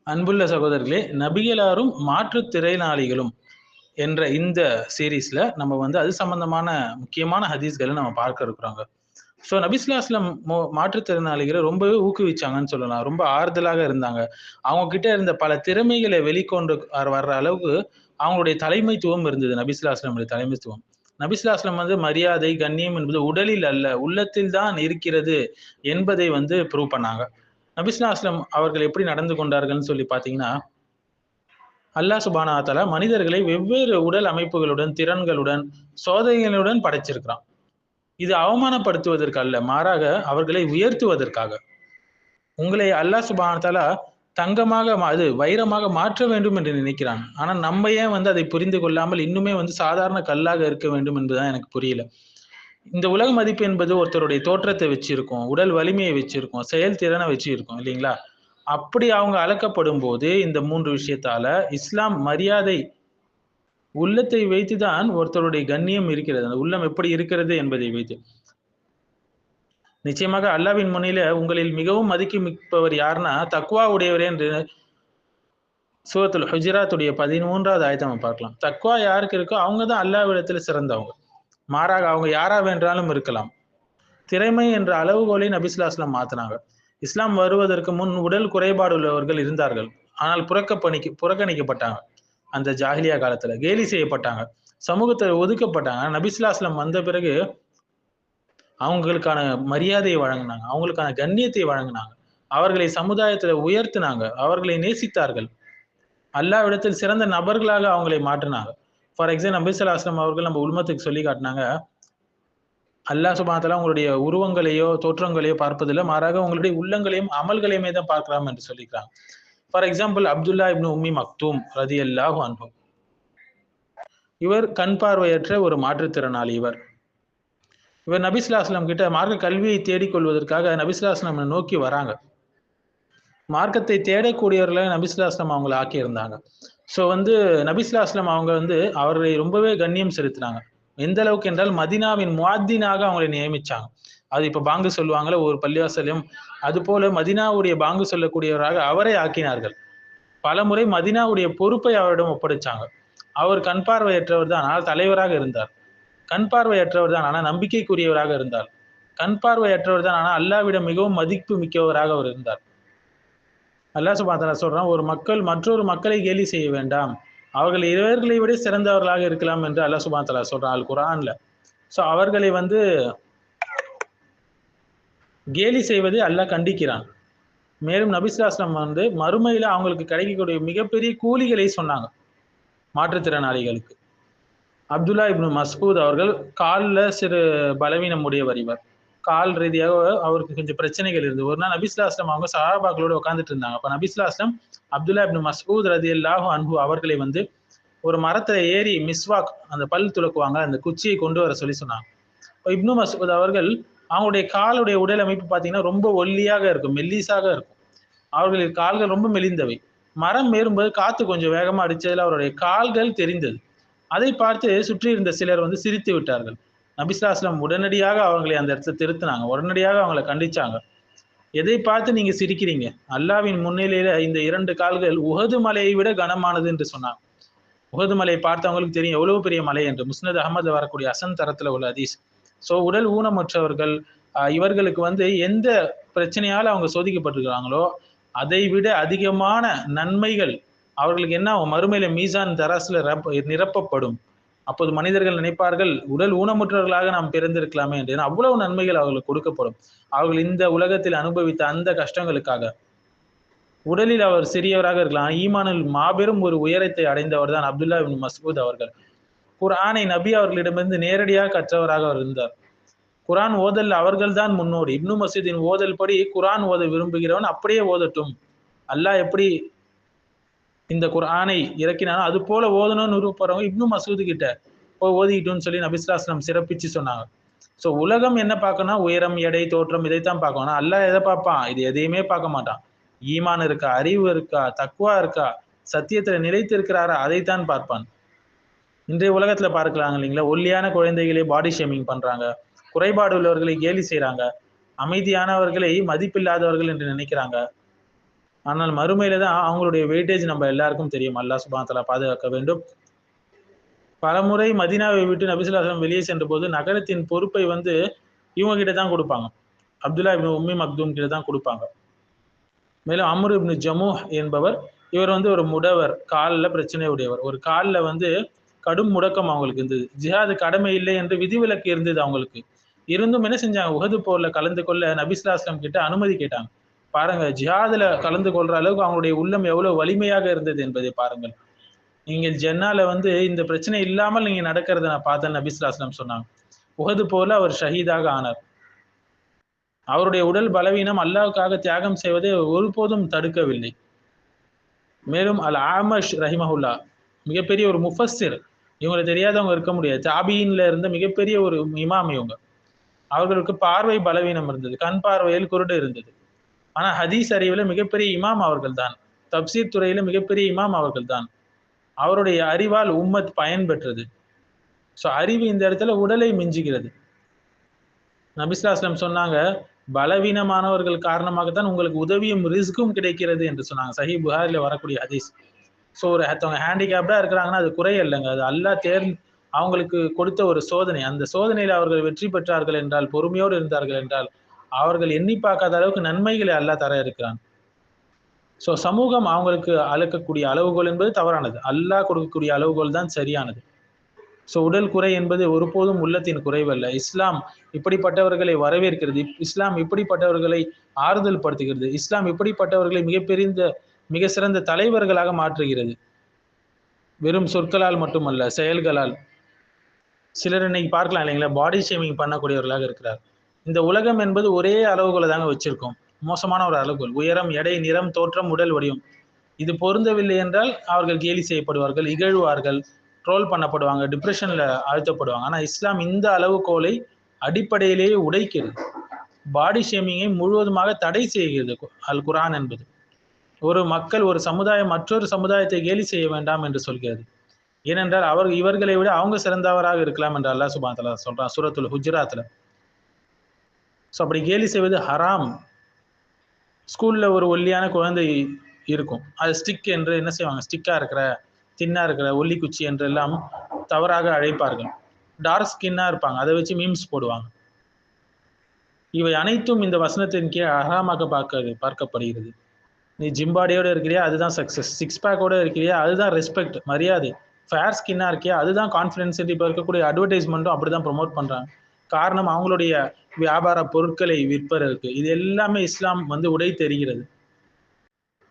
அன்புள்ள சகோதரர்களே, நபிகளாரும் மாற்றுத்திறனாளிகளும் என்ற இந்த சீரீஸ்ல நம்ம அது சம்பந்தமான முக்கியமான ஹதீஸ்களை நம்ம பார்க்க இருக்கிறோங்க. ஸோ நபிஸ்லாஸ்லம் மாற்றுத்திறனாளிகளை ரொம்பவே ஊக்குவிச்சாங்கன்னு சொல்லலாம். ரொம்ப ஆறுதலாக இருந்தாங்க. அவங்க கிட்ட இருந்த பல திறமைகளை வெளிக்கொண்டு வர்ற அளவுக்கு அவங்களுடைய தலைமைத்துவம் இருந்தது. நபிஸ்லாஸ்லமுடைய தலைமைத்துவம். நபிஸ்லாஸ்லம் மரியாதை, கண்ணியம் என்பது உடலில் அல்ல, உள்ளத்தில் தான் இருக்கிறது என்பதை ப்ரூவ் பண்ணாங்க. நபிஸ்லாஸ்லம் அவர்கள் எப்படி நடந்து கொண்டார்கள்னு சொல்லி பார்த்தீங்கன்னா, அல்லாஹ் சுப்ஹானஹு வ தஆலா மனிதர்களை வெவ்வேறு உடல் அமைப்புகளுடன், திறன்களுடன், சோதனைகளுடன் படைச்சிருக்கிறான். இது அவமானப்படுத்துவதற்கு அல்ல, மாறாக அவர்களை உயர்த்துவதற்காக. உங்களை அல்லாஹ் சுப்ஹானஹு வ தஆலா தங்கமாக வைரமாக மாற்ற வேண்டும் என்று நினைக்கிறான். ஆனா நம்ம ஏன் அதை புரிந்து கொள்ளாமல் இன்னுமே சாதாரண கல்லாக இருக்க வேண்டும் என்பதுதான் எனக்கு புரியல. இந்த உலக மதிப்பு என்பது ஒருத்தருடைய தோற்றத்தை வச்சிருக்கும், உடல் வலிமையை வச்சிருக்கும், செயல்திறனை வச்சு இருக்கும் இல்லைங்களா? அப்படி அவங்க அளக்கப்படும் போது இந்த 3 விஷயத்தால இஸ்லாம் மரியாதை உள்ளத்தை வைத்துதான் ஒருத்தருடைய கண்ணியம் இருக்கிறது. அந்த உள்ளம் எப்படி இருக்கிறது என்பதை வைத்து. நிச்சயமாக அல்லாஹ்வின் முன்னில உங்களில் மிகவும் மதிக்கு மிக்கவர் யாருன்னா தக்வா உடையவரே என்று சூரத்துல் ஹுஜராத்துடைய 13வது ஆயத்தை நம்ம பார்க்கலாம். தக்வா யாருக்கு இருக்கோ அவங்க தான் அல்லாஹ்விடத்தில் சிறந்தவங்க. மாறாக அவங்க யாரா வேண்டாலும் இருக்கலாம். திறமை என்ற அளவுகோலை நபி ஸல்லல்லாஹு அலைஹி வஸல்லம் மாத்தினாங்க. இஸ்லாம் வருவதற்கு முன் உடல் குறைபாடு உள்ளவர்கள் இருந்தார்கள். ஆனால் புறக்கணிக்கப்பட்டாங்க. அந்த ஜாஹிலியா காலத்துல கேலி செய்யப்பட்டாங்க, சமூகத்தில் ஒதுக்கப்பட்டாங்க. நபி ஸல்லல்லாஹு அலைஹி வஸல்லம் வந்த பிறகு அவங்களுக்கான மரியாதையை வழங்கினாங்க, அவங்களுக்கான கண்ணியத்தை வழங்கினாங்க, அவர்களை சமுதாயத்துல உயர்த்தினாங்க, அவர்களை நேசித்தார்கள், அல்லாஹ்விடத்தில் சிறந்த நபர்களாக அவங்களை மாற்றினாங்க. ஃபார் எக்ஸாம்பிள் நபி ஸல்லல்லாஹு அலைஹி வஸல்லம் அவர்கள் நம்ம உம்மத்துக்கு சொல்லி காட்டினாங்க, அல்லாஹ் சுப்ஹானஹு வ தஆலா உங்களுடைய உருவங்களையோ தோற்றங்களையோ பார்ப்பதில்லை, மாறாக உங்களுடைய உள்ளங்களையும் அமல்களையுமே தான் பார்க்கலாம் என்று சொல்லிக்கிறாங்க. ஃபார் எக்ஸாம்பிள் அப்துல்லா இப்னு உம்மி மக்தூம் ரலியல்லாஹு அன்ஹு, இவர் கண் பார்வையற்ற ஒரு மாற்றுத்திறனாளி. இவர் நபி ஸல்லல்லாஹு அலைஹி வஸல்லம் கிட்ட மார்க்க கல்வியை தேடிக்கொள்வதற்காக நபி ஸல்லல்லாஹு அலைஹி வஸல்லம் நோக்கி வராங்க. மார்க்கத்தை தேடக்கூடியவர்களை நபி ஸல்லல்லாஹு அலைஹி வஸல்லம் அவங்களை ஆக்கி இருந்தாங்க. ஸோ நபி ஸல்லல்லாஹு அலைஹி வஸல்லம் அவங்க அவர்களை ரொம்பவே கண்ணியம் செலுத்தினாங்க. எந்த அளவுக்கு என்றால் மதீனாவின் முஅத்தினாக அவங்களை நியமிச்சாங்க. அது இப்ப பாங்கு சொல்லுவாங்கல்ல ஒரு பள்ளிவாசலையும், அது போல மதீனாவுடைய பாங்கு சொல்லக்கூடியவராக அவரை ஆக்கினார்கள். பல முறை மதீனாவுடைய பொறுப்பை அவரிடம் ஒப்படைச்சாங்க. அவர் கண் பார்வையற்றவர் தான், ஆனால் தலைவராக இருந்தார். கண் பார்வையற்றவர் தான், ஆனால் நம்பிக்கைக்குரியவராக இருந்தார். கண் பார்வையற்றவர் தான், ஆனால் அல்லாஹ்விடம் மிகவும் மதிப்பு மிக்கவராக அவர் இருந்தார். அல்லாஹ் சுப்ஹானஹு வ தஆலா சொல்றான், ஒரு மக்கள் மற்றொரு மக்களை கேலி செய்ய வேண்டாம், அவர்கள் இவர்களை விட சிறந்தவர்களாக இருக்கலாம் என்று அல்லாஹ் சுப்ஹானஹு வ தஆலா சொல்றான் அல் குர்ஆன்ல. ஸோ அவர்களை கேலி செய்வதை அல்லாஹ் கண்டிக்கிறான். மேலும் நபி ஸல்லல்லாஹு அலைஹி வஸல்லம் மறுமையில அவங்களுக்கு கிடைக்கக்கூடிய மிகப்பெரிய கூலிகளை சொன்னாங்க மாற்றுத்திறனாளிகளுக்கு. அப்துல்லா இப்னு மஸ்ஊத் அவர்கள் காலில் சிறு பலவீனம் உடையவர். இவர் கால் ரீதியாக அவருக்கு கொஞ்சம் பிரச்சனைகள் இருந்தது. ஒரு நாள் நபி ஸல்லல்லாஹு அலைஹி வஸல்லம் அவங்க சஹாபாக்களோட உட்கார்ந்துட்டு இருந்தாங்க. அப்ப நபி ஸல்லல்லாஹு அலைஹி வஸல்லம் அப்துல்லா இப்னு மஸ்ஊத் ரலியல்லாஹு அன்ஹு அவர்களை ஒரு மரத்துல ஏறி மிஸ்வாக், அந்த பல் துலக்குவாங்க, அந்த குச்சியை கொண்டு வர சொல்லி சொன்னாங்க. இப்னு மஸ்ஊத் அவர்கள் அவங்களுடைய காலுடைய உடல் அமைப்பு பார்த்தீங்கன்னா ரொம்ப ஒல்லியாக இருக்கும், மெல்லிசாக இருக்கும். அவர்களின் கால்கள் ரொம்ப மெலிந்தவை. மரம் ஏறும்போது காத்து கொஞ்சம் வேகமா அடிச்சதுல அவருடைய கால்கள் தெரிந்தது. அதை பார்த்து சுற்றி இருந்த சிலர் சிரித்து விட்டார்கள். நபி ஸல்லல்லாஹு அலைஹி வஸல்லம் உடனடியாக அவங்களை அந்த இடத்துல திருத்தினாங்க, உடனடியாக அவங்களை கண்டிச்சாங்க. எதை பார்த்து நீங்க சிரிக்கிறீங்க? அல்லாஹ்வின் முன்னிலையில இந்த 2 கால்கள் உஹது மலையை விட கனமானது என்று சொன்னாங்க. உஹது மலையை பார்த்தவங்களுக்கு தெரியும் எவ்வளவு பெரிய மலை என்று. முஸ்னத் அஹமது வரக்கூடிய ஹசன் தரத்துல உள்ள ஹதீஸ். ஸோ உடல் ஊனமற்றவர்கள் இவர்களுக்கு எந்த பிரச்சனையால அவங்க சோதிக்கப்பட்டிருக்கிறாங்களோ அதை விட அதிகமான நன்மைகள் அவர்களுக்கு என்ன மறுமையில மீசான் தராசுல நிரப்பப்படும். அப்போது மனிதர்கள் நினைப்பார்கள், உடல் ஊனமுற்றவர்களாக நாம் பிறந்திருக்கலாமே என்று. அவ்வளவு நன்மைகள் அவர்களுக்கு கொடுக்கப்படும். அவர்கள் இந்த உலகத்தில் அனுபவித்த அந்த கஷ்டங்களுக்காக. உடலில் அவர் சிறியவராக இருக்கலாம், ஈமானில் மாபெரும் ஒரு உயரத்தை அடைந்தவர் தான் அப்துல்லா இப்னு மஸ்ஊத் அவர்கள். குர்ஆனை நபி அவர்களிடமிருந்து நேரடியாக கற்றவராக அவர் இருந்தார். குர்ஆன் ஓதல் அவர்கள் தான் முன்னோடி. இப்னு மஸ்ஊதின் ஓதல் படி குர்ஆன் ஓத விரும்புகிறவன் அப்படியே ஓதட்டும். அல்லாஹ் எப்படி இந்த குர்ஆனை இறக்கினானோ அது போல ஓதணும்னு விருப்பப்படுறவங்க இப்னு மஸ்ஊத் கிட்ட போய் ஓதிக்கிட்டுன்னு சொல்லி நபி ஸல்லல்லாஹு அலைஹி வஸல்லம் சிறப்பிச்சு சொன்னாங்க. ஸோ உலகம் என்ன பார்க்கணும்? உயரம், எடை, தோற்றம், இதைத்தான் பார்க்கணும். ஆனால் அல்லாஹ் எதை பார்ப்பான்? இது எதையுமே பார்க்க மாட்டான். ஈமான் இருக்கா, அறிவு இருக்கா, தக்வா இருக்கா, சத்தியத்துல நிலைத்து இருக்கிறாரா, அதைத்தான் பார்ப்பான். இன்றைய உலகத்துல பார்க்கலாங்க இல்லைங்களா, ஒல்லியான குழந்தைகளை பாடி ஷேமிங் பண்றாங்க, குறைபாடு உள்ளவர்களை கேலி செய்யறாங்க, அமைதியானவர்களை மதிப்பில்லாதவர்கள் என்று நினைக்கிறாங்க. ஆனால் மறுமையில தான் அவங்களுடைய வெயிட்டேஜ் நம்ம எல்லாருக்கும் தெரியும். அல்லாஹ் சுப்ஹானஹு வ தஆலா பாதுகாக்க வேண்டும். பலமுறை மதீனாவை விட்டு நபி ஸல்லல்லாஹு அலைஹி வஸல்லம் வெளியே சென்றபோது நகரத்தின் பொறுப்பை வந்து இவங்க கிட்ட தான் கொடுப்பாங்க. அப்துல்லா இப்னு உம்மி மக்தூம் கிட்ட தான் கொடுப்பாங்க. மேலும் அம்ர் இப்னு ஜமூஹ் என்பவர், இவர் வந்து ஒரு முடவர், காலில் பிரச்சனை உடையவர். ஒரு காலில் வந்து கடும் முடக்கம் அவங்களுக்கு இருந்தது. ஜிஹாது கடமை இல்லை என்று விதிவிலக்கு இருந்தது அவங்களுக்கு. இருந்தும் என்ன செஞ்சாங்க, உஹது போர்ல கலந்து கொள்ள நபி ஸல்லல்லாஹு அலைஹி வஸல்லம் கிட்ட அனுமதி கேட்டாங்க. பாருங்க, ஜிஹாதுல கலந்து கொள்ற அளவுக்கு அவங்களுடைய உள்ளம் எவ்வளவு வலிமையாக இருந்தது என்பதை பாருங்கள். நீங்க ஜென்னால வந்து இந்த பிரச்சனை இல்லாமல் நீங்க நடக்கிறத நான் பார்த்தேன் நபி ஸல்லல்லாஹு அலைஹி வஸல்லம் சொன்னாங்க. உஹது போர்ல அவர் ஷஹீதாக ஆனார். அவருடைய உடல் பலவீனம் அல்லாஹ்வுக்காக தியாகம் செய்வதை ஒருபோதும் தடுக்கவில்லை. மேலும் அல் ஆமஷ் ரஹிமஹுல்லா மிகப்பெரிய ஒரு முஃபஸ்ஸிர், இவங்களை தெரியாதவங்க இருக்க முடியாது. தாபீன்ல இருந்த மிகப்பெரிய ஒரு இமாம் இவங்க. அவர்களுக்கு பார்வை பலவீனம் இருந்தது, கண் பார்வையில் குருடு இருந்தது. ஆனா ஹதீஸ் அறிவுல மிகப்பெரிய இமாம் அவர்கள் தான். தப்சீர் துறையில மிகப்பெரிய இமாம் அவர்கள் தான். அவருடைய அறிவால் உம்மத் பயன் பெற்றது. ஸோ அறிவு இந்த இடத்துல உடலை மிஞ்சுகிறது. நபி ஸல்லல்லாஹு அலைஹி வஸல்லம் சொன்னாங்க, பலவீனமானவர்கள் காரணமாகத்தான் உங்களுக்கு உதவியும் ரிஸ்க்கும் கிடைக்கிறது என்று சொன்னாங்க. சஹீஹ் புகாரில வரக்கூடிய ஹதீஸ். ஸோ ஒருத்தவங்க ஹேண்டிகேப்டா இருக்கிறாங்கன்னா அது குறை இல்லைங்க, அது அல்லாஹ் அவங்களுக்கு கொடுத்த ஒரு சோதனை. அந்த சோதனையில் அவர்கள் வெற்றி பெற்றார்கள் என்றால், பொறுமையோடு இருந்தார்கள் என்றால், அவர்கள் எண்ணி பார்க்காத அளவுக்கு நன்மைகளை அல்லாஹ் தர இருக்கிறான். ஸோ சமூகம் அவங்களுக்கு அளக்கக்கூடிய அளவுகோல் என்பது தவறானது. அல்லாஹ் கொடுக்கக்கூடிய அளவுகோல் தான் சரியானது. ஸோ உடல் குறை என்பது ஒருபோதும் உள்ளத்தின் குறைவல்ல. இஸ்லாம் இப்படிப்பட்டவர்களை வரவேற்கிறது. இஸ்லாம் இப்படிப்பட்டவர்களை ஆறுதல் படுத்துகிறது. இஸ்லாம் இப்படிப்பட்டவர்களை மிக சிறந்த தலைவர்களாக மாற்றுகிறது. வெறும் சொற்களால் மட்டுமல்ல, செயல்களால். சிலர் இன்னைக்கு பார்க்கலாம் இல்லைங்களா, பாடி ஷேமிங் பண்ணக்கூடியவர்களாக இருக்கிறார். இந்த உலகம் என்பது ஒரே அளவுகோலை தாங்க வச்சிருக்கோம். மோசமான ஒரு அளவுகோல். உயரம், எடை, நிறம், தோற்றம், உடல் வடிவம். இது பொருந்தவில்லை என்றால் அவர்கள் கேலி செய்யப்படுவார்கள், இகழ்வார்கள், ட்ரோல் பண்ணப்படுவாங்க, டிப்ரெஷன்ல ஆழ்த்தப்படுவாங்க. ஆனா இஸ்லாம் இந்த அளவுகோலை அடிப்படையிலேயே உடைக்கிறது. பாடி ஷேமிங்கை முழுவதுமாக தடை செய்கிறது அல் குர்ஆன் என்பது. ஒரு சமுதாயம் மற்றொரு சமுதாயத்தை கேலி செய்ய வேண்டாம் என்று சொல்கிறது. ஏனென்றால் இவர்களை விட அவங்க சிறந்தவராக இருக்கலாம் என்று அல்லாஹ் சுப்ஹானஹு வ தஆலா சொல்றான் சூரத்துல் ஹுஜராத்ல. ஸோ அப்படி கேலி செய்வது ஹராம். ஸ்கூல்ல ஒரு ஒல்லியான குழந்தை இருக்கும், அது ஸ்டிக் என்று என்ன செய்வாங்க, ஸ்டிக்கா இருக்கிற, தின்னா இருக்கிற, ஒல்லி குச்சி என்றெல்லாம் தவறாக அழைப்பார்கள். டார்க் ஸ்கின்னா இருப்பாங்க, அதை வச்சு மீம்ஸ் போடுவாங்க. இவை அனைத்தும் இந்த வசனத்தின் கீழ் ஹராமாக பார்க்கப்படுகிறது. நீ ஜிம்பாடியோட இருக்கிறியா, அதுதான் சக்சஸ். சிக்ஸ் பேக்கோட இருக்கிறியா, அதுதான் ரெஸ்பெக்ட், மரியாதை. ஃபேர் ஸ்கின்னா இருக்கியா, அதுதான் கான்ஃபிடன்ஸ். இப்போ இருக்கக்கூடிய அட்வர்டைஸ்மெண்ட்டும் அப்படிதான் ப்ரொமோட் பண்றாங்க. காரணம், அவங்களுடைய வியாபார பொருட்களை விற்பதற்கு. இது எல்லாமே இஸ்லாம் வந்து உடை தெரிகிறது.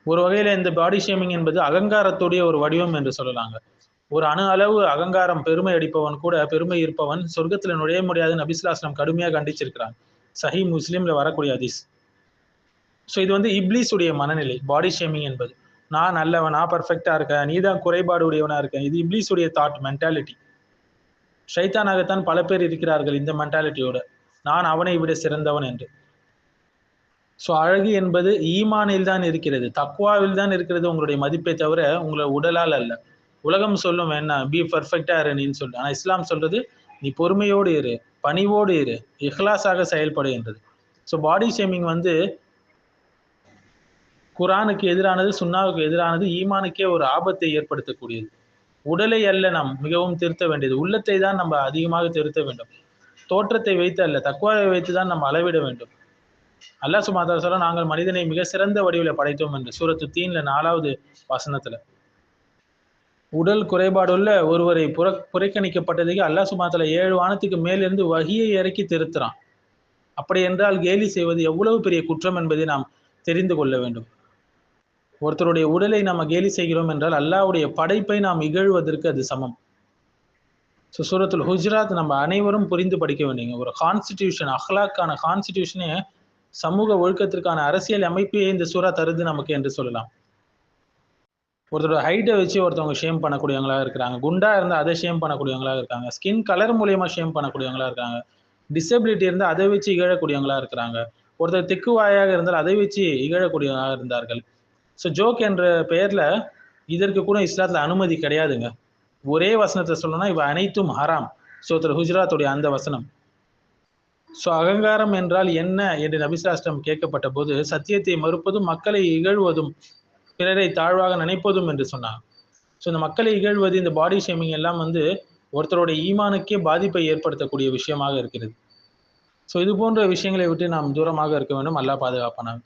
ஒரு வகையில இந்த பாடி ஷேமிங் என்பது அகங்காரத்துடைய ஒரு வடிவம் என்று சொல்லலாங்க. ஒரு அணு அளவு அகங்காரம், பெருமை அடிப்பவன் கூட, பெருமை இருப்பவன் சொர்க்கத்துல நுழைய முடியாது. நபி ஸல்லல்லாஹு அலைஹி வஸல்லம் கடுமையாக கண்டிச்சிருக்கிறாங்க. சஹீஹ் முஸ்லிம்ல வரக்கூடிய ஹதீஸ். ஸோ இது வந்து இப்லீஸுடைய மனநிலை, பாடி ஷேமிங் என்பது. நான் நல்லவன், நான் பர்ஃபெக்டா இருக்கேன், நீ தான் குறைபாடு உடையவனா இருக்கேன். இது இப்லீஸுடைய தாட், மென்டாலிட்டி. ஷைத்தானாகத்தான் பல பேர் இருக்கிறார்கள் இந்த மென்டாலிட்டியோட, நான் அவனை விட சிறந்தவன் என்று. ஸோ அழகு என்பது ஈமானில் தான் இருக்கிறது, தக்வாவில் தான் இருக்கிறது உங்களுடைய மதிப்பை தவிர உங்களை உடலால் அல்ல. உலகம் சொல்லும் என்ன, பி பர்ஃபெக்டா இரு நீன்னு சொல்லு. ஆனால் இஸ்லாம் சொல்றது, நீ பொறுமையோடு இரு, பணிவோடு இரு, இஹ்லாஸாக செயல்படு என்றது. ஸோ பாடி ஷேமிங் வந்து குர்ஆனுக்கு எதிரானது, சுன்னாவுக்கு எதிரானது, ஈமானுக்கே ஒரு ஆபத்தை ஏற்படுத்தக்கூடியது. உடலை அல்ல நாம் மிகவும் திருத்த வேண்டியது, உள்ளத்தை தான் நம்ம அதிகமாக திருத்த வேண்டும். தோற்றத்தை வைத்து அல்ல, தக்வாவை வைத்து தான் நம்ம அளவிட வேண்டும். அல்லாஹ் சுப்ஹானஹு வ தஆலா சொல்ல, நாங்கள் மனிதனை மிக சிறந்த வடிவில் படைத்தோம் என்று சூரத்து தீன்ல 4வது வசனத்துல. உடல் குறைபாடுள்ள ஒருவரை புறக்கணிக்கப்பட்டதுக்கு அல்லாஹ் சுப்ஹானஹு வ தஆலா 7 வானத்துக்கு மேலிருந்து வஹியை இறக்கி திருத்துறான். அப்படி என்றால் கேலி செய்வது எவ்வளவு பெரிய குற்றம் என்பதை நாம் தெரிந்து கொள்ள வேண்டும். ஒருத்தருடைய உடலை நம்ம கேலி செய்கிறோம் என்றால் அல்லாஹ்வுடைய படைப்பை நாம் இகழ்வதற்கு அது சமம். ஸோ சூரத்துல் ஹுஜராத் நம்ம அனைவரும் புரிந்து படிக்க வேண்டியங்க. ஒரு கான்ஸ்டிடியூஷன், அஹ்லாக்கான கான்ஸ்டிடியூஷனே, சமூக ஒழுக்கத்திற்கான அரசியல் அமைப்பையே இந்த சூரா தருது நமக்கு என்று சொல்லலாம். ஒருத்தரோட ஹைட்டை வச்சு ஒருத்தவங்க ஷேம் பண்ணக்கூடியவங்களா இருக்கிறாங்க, குண்டா இருந்தால் அதை ஷேம் பண்ணக்கூடியவங்களா இருக்காங்க, ஸ்கின் கலர் மூலியமா ஷேம் பண்ணக்கூடியவங்களா இருக்காங்க, டிசபிலிட்டி இருந்தால் அதை வச்சு இகழக்கூடியவங்களா இருக்கிறாங்க, ஒருத்தர் திக்குவாயாக இருந்தால் அதை வச்சு இகழக்கூடியவங்களா இருந்தார்கள். ஸோ ஜோக் என்ற பெயர்ல இதற்கு கூட இஸ்லாத்துல அனுமதி கிடையாதுங்க. ஒரே வசனத்தை சொல்லணும்னா இவ அனைத்தும் ஹராம். சூரத்துல் ஹுஜராத்துடைய அந்த வசனம். ஸோ அகங்காரம் என்றால் என்ன என்று நபிசாஸ்திரம் கேட்கப்பட்ட போது சத்தியத்தை மறுப்பதும் மக்களை இகழ்வதும் பிறரை தாழ்வாக நினைப்பதும் என்று சொன்னாங்க. ஸோ இந்த மக்களை இகழ்வது, இந்த பாடி ஷேமிங் எல்லாம் ஒருத்தருடைய ஈமானுக்கே பாதிப்பை ஏற்படுத்தக்கூடிய விஷயமாக இருக்கிறது. ஸோ இது போன்ற விஷயங்களை விட்டு நாம் தூரமாக இருக்க வேண்டும். அல்லாஹ் பாதுகாப்பானாக.